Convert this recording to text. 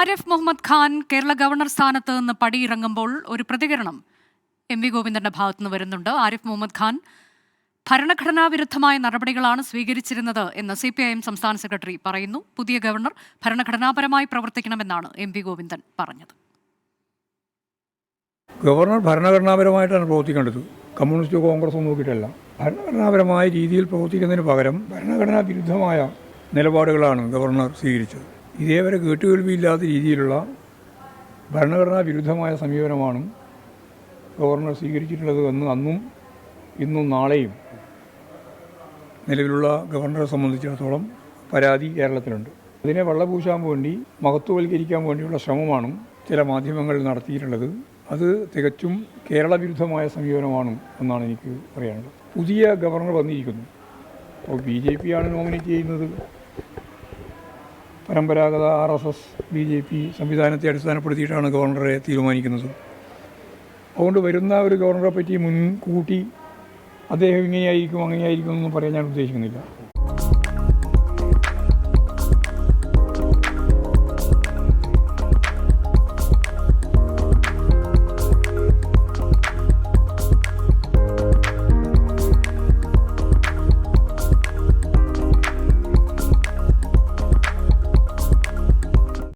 Arif Muhammad Khan Kerala governor സ്ഥാനത്ത് നിന്ന് പടിയിറങ്ങുമ്പോൾ ഒരു പ്രതികരണം എം വി ഗോവിന്ദന്റെ ഭാഗത്തുനിന്ന് വരുന്നുണ്ട്. ആരിഫ് മുഹമ്മദ് ഖാൻ ഭരണഘടനാ വിരുദ്ധമായ നടപടികളാണ് സ്വീകരിച്ചിരുന്നത് എന്ന് CPIM സംസ്ഥാന സെക്രട്ടറി പറയുന്നു. പുതിയ ഗവർണർ ഭരണഘടനാപരമായി പ്രവർത്തിക്കണമെന്നാണ് എം വി ഗോവിന്ദൻ പറഞ്ഞത്. ഗവർണർ ഭരണഘടനാപരമായിട്ടാണ് പ്രവർത്തിക്കേണ്ടത്. കമ്മ്യൂണിസ്റ്റ് കോൺഗ്രസ് നോക്കിയിട്ടല്ല. ഭരണഘടനാപരമായ രീതിയിൽ പ്രവർത്തിക്കുന്നതിന് പകരം ഭരണഘടനാ വിരുദ്ധമായ നിലപാടുകളാണ് ഗവർണർ സ്വീകരിച്ചത്. ഇതേവരെ കേട്ടുകേൾവിയില്ലാത്ത രീതിയിലുള്ള ഭരണഘടനാ വിരുദ്ധമായ സമീപനമാണ് ഗവർണർ സ്വീകരിച്ചിട്ടുള്ളത് എന്ന് അന്നും ഇന്നും നാളെയും നിലവിലുള്ള ഗവർണറെ സംബന്ധിച്ചിടത്തോളം പരാതി കേരളത്തിലുണ്ട്. അതിനെ വെള്ളപൂശാൻ വേണ്ടി മഹത്വവൽക്കരിക്കാൻ വേണ്ടിയുള്ള ശ്രമമാണ് ചില മാധ്യമങ്ങൾ നടത്തിയിട്ടുള്ളത്. അത് തികച്ചും കേരള വിരുദ്ധമായ സമീപനമാണ് എന്നാണ് എനിക്ക് പറയാനുള്ളത്. പുതിയ ഗവർണർ വന്നിരിക്കുന്നു. അപ്പോൾ BJP ആണ് നോമിനേറ്റ് ചെയ്യുന്നത്. പരമ്പരാഗത RSS BJP സംവിധാനത്തെ അടിസ്ഥാനപ്പെടുത്തിയിട്ടാണ് ഗവർണറെ തീരുമാനിക്കുന്നത്. അതുകൊണ്ട് വരുന്ന ഒരു ഗവർണറെ പറ്റി മുൻകൂട്ടി അദ്ദേഹം ഇങ്ങനെയായിരിക്കും അങ്ങനെയായിരിക്കും എന്നൊന്നും പറയാൻ ഞാൻ ഉദ്ദേശിക്കുന്നില്ല.